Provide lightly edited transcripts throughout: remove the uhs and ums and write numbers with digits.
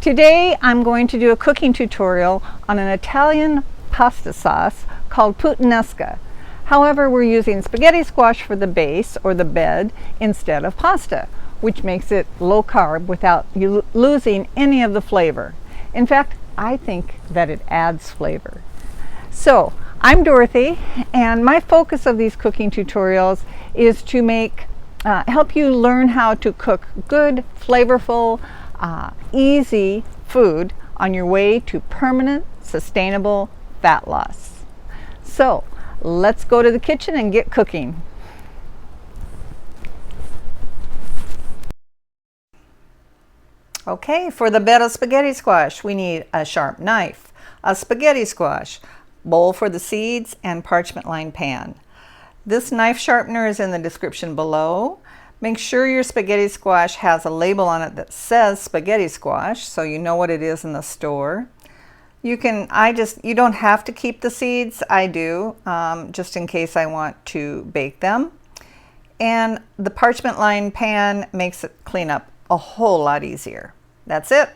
Today I'm going to do a cooking tutorial on an Italian pasta sauce called Puttanesca. However, we're using spaghetti squash for the base or the bed instead of pasta, which makes it low carb without you losing any of the flavor. In fact, I think that it adds flavor. So, I'm Dorothy, and my focus of these cooking tutorials is to help you learn how to cook good, flavorful, easy food on your way to permanent, sustainable fat loss. So, let's go to the kitchen and get cooking. Okay, for the bed of spaghetti squash, we need a sharp knife, a spaghetti squash, bowl for the seeds, and parchment-lined pan. This knife sharpener is in the description below. Make sure your spaghetti squash has a label on it that says spaghetti squash, so you know what it is in the store. You don't have to keep the seeds. I do, just in case I want to bake them. And the parchment-lined pan makes it clean up a whole lot easier. That's it.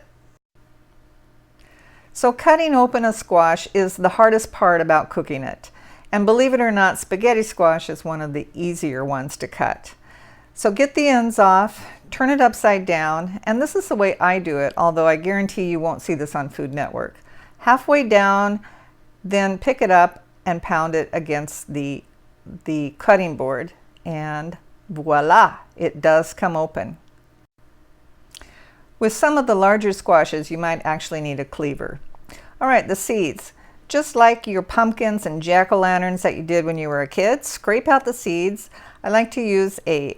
So cutting open a squash is the hardest part about cooking it. And believe it or not, spaghetti squash is one of the easier ones to cut. So get the ends off, turn it upside down, and this is the way I do it, although I guarantee you won't see this on Food Network. Halfway down, then pick it up and pound it against the cutting board, and voila, it does come open. With some of the larger squashes, you might actually need a cleaver. All right, the seeds. Just like your pumpkins and jack-o'-lanterns that you did when you were a kid, scrape out the seeds. I like to use a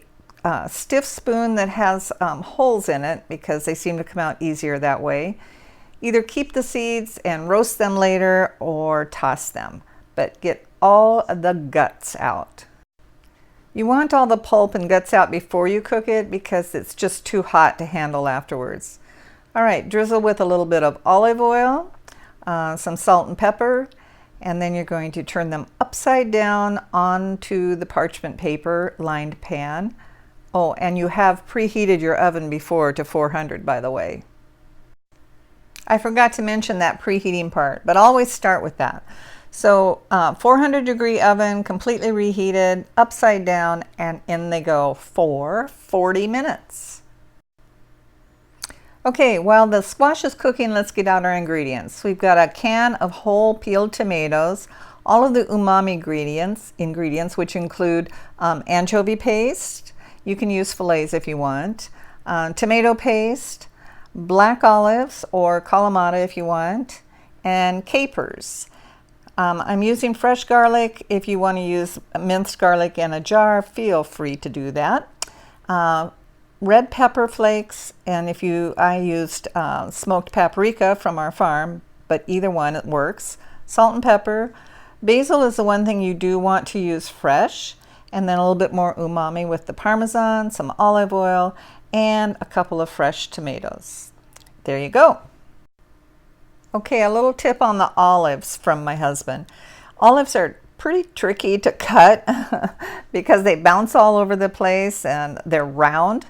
stiff spoon that has holes in it because they seem to come out easier that way. Either keep the seeds and roast them later or toss them, but get all the guts out. You want all the pulp and guts out before you cook it because it's just too hot to handle afterwards. All right, drizzle with a little bit of olive oil, some salt and pepper, and then you're going to turn them upside down onto the parchment paper lined pan. Oh, and you have preheated your oven before to 400, by the way. I forgot to mention that preheating part, but always start with that. So 400-degree oven, completely reheated, upside down, and in they go for 40 minutes. Okay, while the squash is cooking, let's get out our ingredients. We've got a can of whole peeled tomatoes, all of the umami ingredients which include anchovy paste. You can use fillets if you want. Tomato paste, black olives or kalamata if you want, and capers. I'm using fresh garlic. If you want to use minced garlic in a jar, feel free to do that. Red pepper flakes, and I used smoked paprika from our farm, but either one, it works. Salt and pepper. Basil is the one thing you do want to use fresh, and then a little bit more umami with the parmesan, some olive oil, and a couple of fresh tomatoes. There you go. Okay, a little tip on the olives from my husband. Olives are pretty tricky to cut because they bounce all over the place and they're round.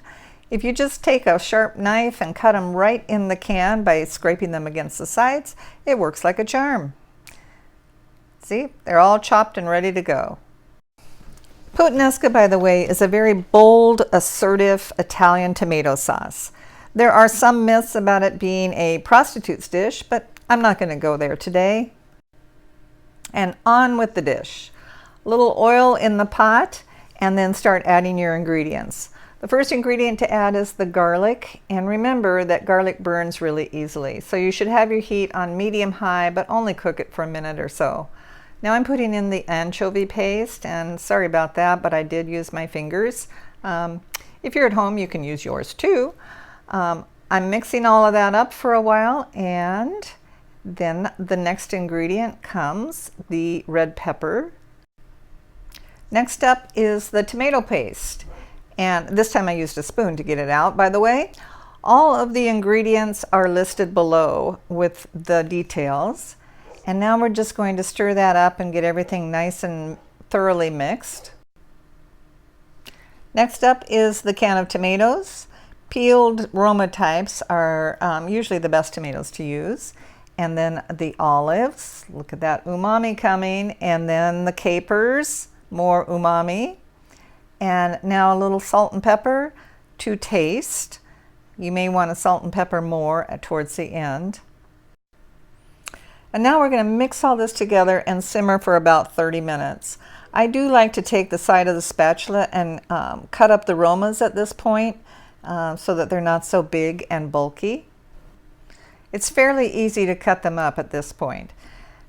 If you just take a sharp knife and cut them right in the can by scraping them against the sides, it works like a charm. See, they're all chopped and ready to go. Puttanesca, by the way, is a very bold, assertive Italian tomato sauce. There are some myths about it being a prostitute's dish, but I'm not going to go there today. And on with the dish. A little oil in the pot, and then start adding your ingredients. The first ingredient to add is the garlic, and remember that garlic burns really easily. So you should have your heat on medium-high, but only cook it for a minute or so. Now I'm putting in the anchovy paste, and sorry about that, but I did use my fingers. If you're at home, you can use yours too. I'm mixing all of that up for a while, and then the next ingredient comes the red pepper. Next up is the tomato paste, and this time I used a spoon to get it out, by the way. All of the ingredients are listed below with the details. And now we're just going to stir that up and get everything nice and thoroughly mixed. Next up is the can of tomatoes. Peeled Roma types are usually the best tomatoes to use. And then the olives, look at that umami coming, and then the capers, more umami. And now a little salt and pepper to taste. You may want to salt and pepper more towards the end. And now we're going to mix all this together and simmer for about 30 minutes. I do like to take the side of the spatula and cut up the Romas at this point so that they're not so big and bulky. It's fairly easy to cut them up at this point.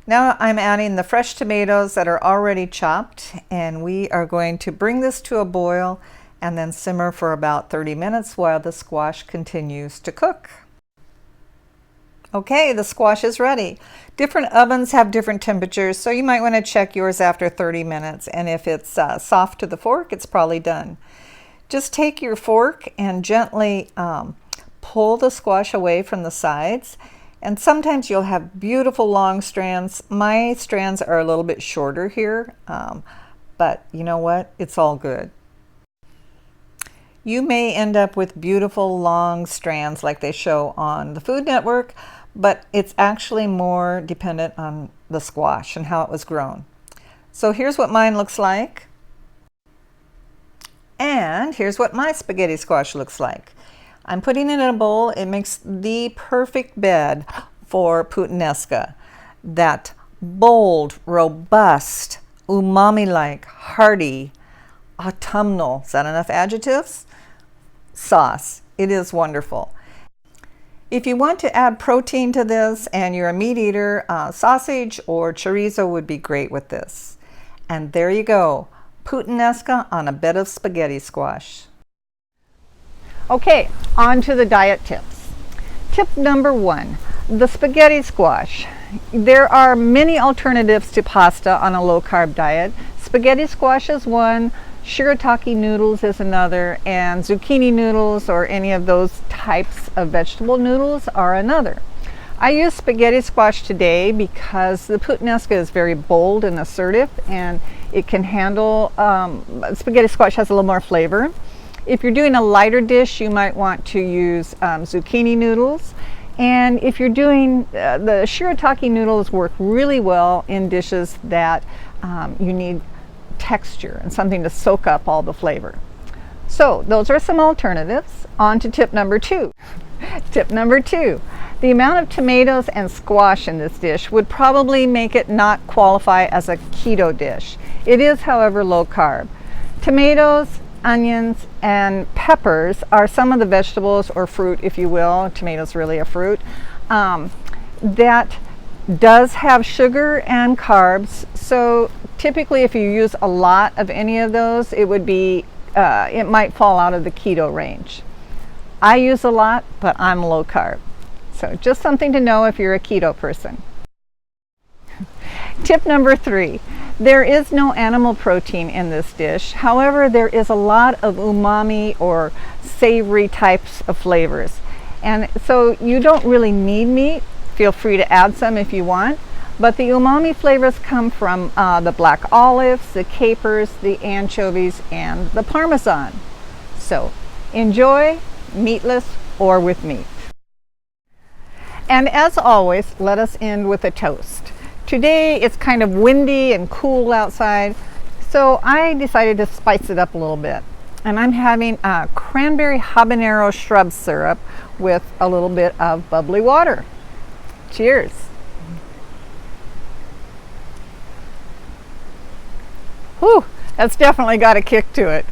Now I'm adding the fresh tomatoes that are already chopped, and we are going to bring this to a boil and then simmer for about 30 minutes while the squash continues to cook. Okay, the squash is ready. Different ovens have different temperatures, so you might want to check yours after 30 minutes, and if it's soft to the fork, it's probably done. Just take your fork and gently pull the squash away from the sides, and sometimes you'll have beautiful long strands. My strands are a little bit shorter here, but you know what? It's all good. You may end up with beautiful long strands like they show on the Food Network, but it's actually more dependent on the squash and how it was grown. So here's what mine looks like, and here's what my spaghetti squash looks like. I'm putting it in a bowl. It makes the perfect bed for Puttanesca. That bold, robust, umami-like, hearty, autumnal, is that enough adjectives? Sauce. It is wonderful. If you want to add protein to this and you're a meat eater, sausage or chorizo would be great with this. And there you go, Puttanesca on a bed of spaghetti squash. Okay, on to the diet tips. Tip number 1, the spaghetti squash. There are many alternatives to pasta on a low-carb diet. Spaghetti squash is one, Shirataki noodles is another, and zucchini noodles or any of those types of vegetable noodles are another. I use spaghetti squash today because the Puttanesca is very bold and assertive, and it can handle, spaghetti squash has a little more flavor. If you're doing a lighter dish, you might want to use zucchini noodles. And if you're doing, the Shirataki noodles work really well in dishes that you need texture and something to soak up all the flavor. So those are some alternatives. On to tip number 2. Tip number 2, the amount of tomatoes and squash in this dish would probably make it not qualify as a keto dish. It is, however, low carb. Tomatoes, onions, and peppers are some of the vegetables or fruit, if you will. Tomatoes really a fruit that does have sugar and carbs. So typically, if you use a lot of any of those, it would be it might fall out of the keto range. I use a lot, but I'm low carb. So just something to know if you're a keto person. Tip number 3. There is no animal protein in this dish. However, there is a lot of umami or savory types of flavors. And so you don't really need meat. Feel free to add some if you want. But the umami flavors come from the black olives, the capers, the anchovies, and the parmesan. So enjoy, meatless or with meat. And as always, let us end with a toast. Today it's kind of windy and cool outside, so I decided to spice it up a little bit. And I'm having a cranberry habanero shrub syrup with a little bit of bubbly water. Cheers. Whew, that's definitely got a kick to it.